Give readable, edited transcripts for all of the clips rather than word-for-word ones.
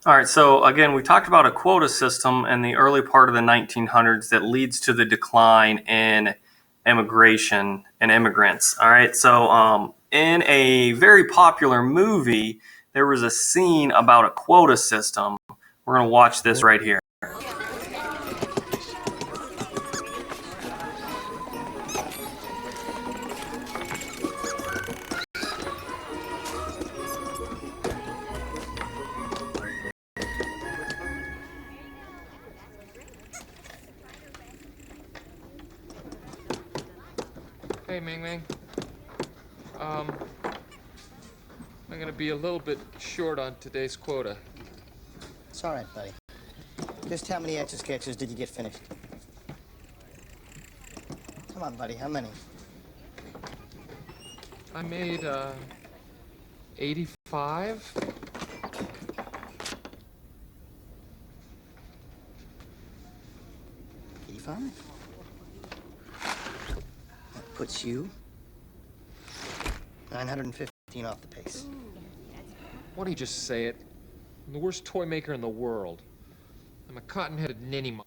All right, so again, we talked about a quota system in the early part of the 1900s that leads to the decline in immigration and immigrants. All right, so in a very popular movie, there was a scene about a quota system. We're going to watch this right here. Hey, Ming Ming. I'm gonna be a little bit short on today's quota. It's all right, buddy. Just how many Etch-a-Sketches did you get finished? Come on, buddy, how many? I made, 85? 85? That puts you 915 off the pace. Why don't you just say it? I'm the worst toy maker in the world. I'm a cotton-headed ninny.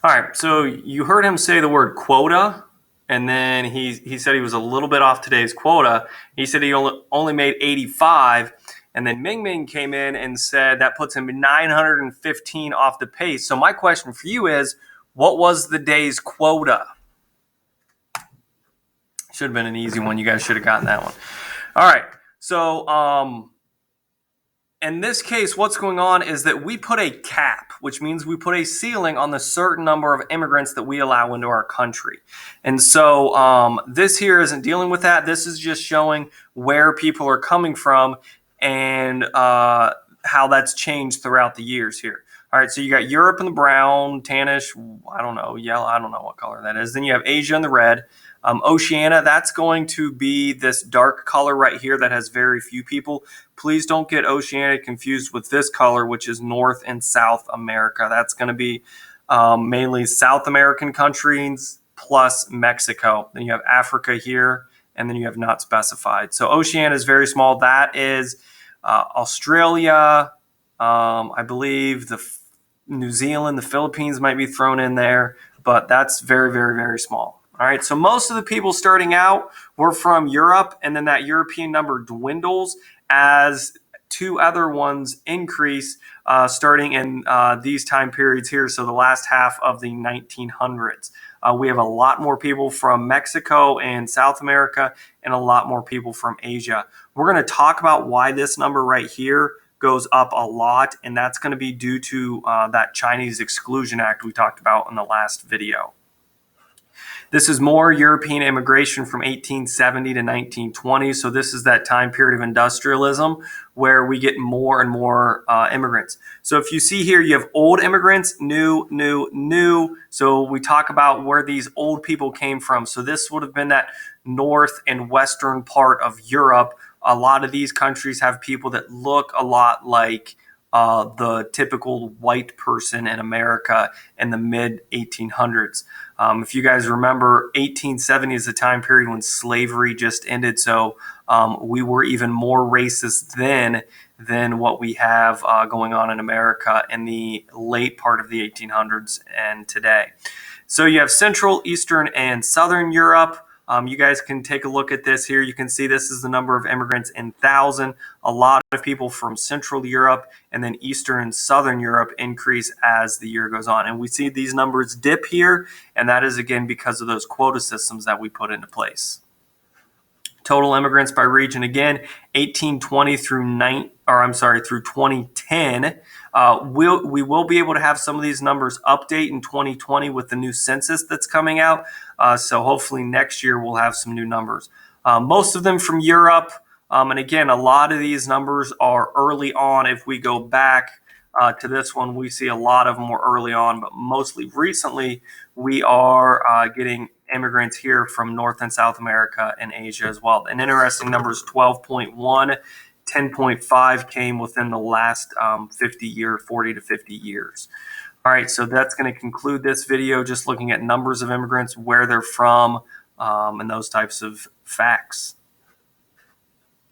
All right, so you heard him say the word quota, and then he said he was a little bit off today's quota. He said he only made 85, and then Ming Ming came in and said that puts him 915 off the pace. So my question for you is, what was the day's quota? Should have been an easy one. You guys should have gotten that one. All right, so in this case, what's going on is that we put a cap, which means we put a ceiling on the certain number of immigrants that we allow into our country. And so this here isn't dealing with that. This is just showing where people are coming from and how that's changed throughout the years here. All right, so you got Europe in the brown, tannish, I don't know, yellow, I don't know what color that is. Then you have Asia in the red. Oceania, that's going to be this dark color right here that has very few people. Please don't get Oceania confused with this color, which is North and South America. That's going to be mainly South American countries plus Mexico. Then you have Africa here, and then you have not specified. So Oceania is very small. That is Australia, I believe New Zealand, the Philippines might be thrown in there, but that's very, very, very small. All right, so most of the people starting out were from Europe, and then that European number dwindles as two other ones increase starting in these time periods here, so the last half of the 1900s. We have a lot more people from Mexico and South America and a lot more people from Asia. We're going to talk about why this number right here goes up a lot, and that's going to be due to that Chinese Exclusion Act we talked about in the last video. This is more European immigration from 1870 to 1920. So this is that time period of industrialism where we get more and more immigrants. So if you see here, you have old immigrants, new, new, new. So we talk about where these old people came from. So this would have been that north and western part of Europe. A lot of these countries have people that look a lot like the typical white person in America in the mid 1800s. If you guys remember, 1870 is the time period when slavery just ended. So we were even more racist then than what we have going on in America in the late part of the 1800s and today. So you have Central, Eastern, and Southern Europe. You guys can take a look at this here. You can see this is the number of immigrants in 1,000. A lot of people from Central Europe and then Eastern and Southern Europe increase as the year goes on. And we see these numbers dip here, and that is, again, because of those quota systems that we put into place. Total immigrants by region, again, 1820 through 2010. We will be able to have some of these numbers update in 2020 with the new census that's coming out. So hopefully next year we'll have some new numbers. Most of them from Europe. And again, a lot of these numbers are early on. If we go back to this one, we see a lot of them were early on, but mostly recently we are getting immigrants here from North and South America and Asia as well. An interesting number is 12.1. 10.5 came within the last 40 to 50 years. All right, so that's going to conclude this video, just looking at numbers of immigrants, where they're from, and those types of facts.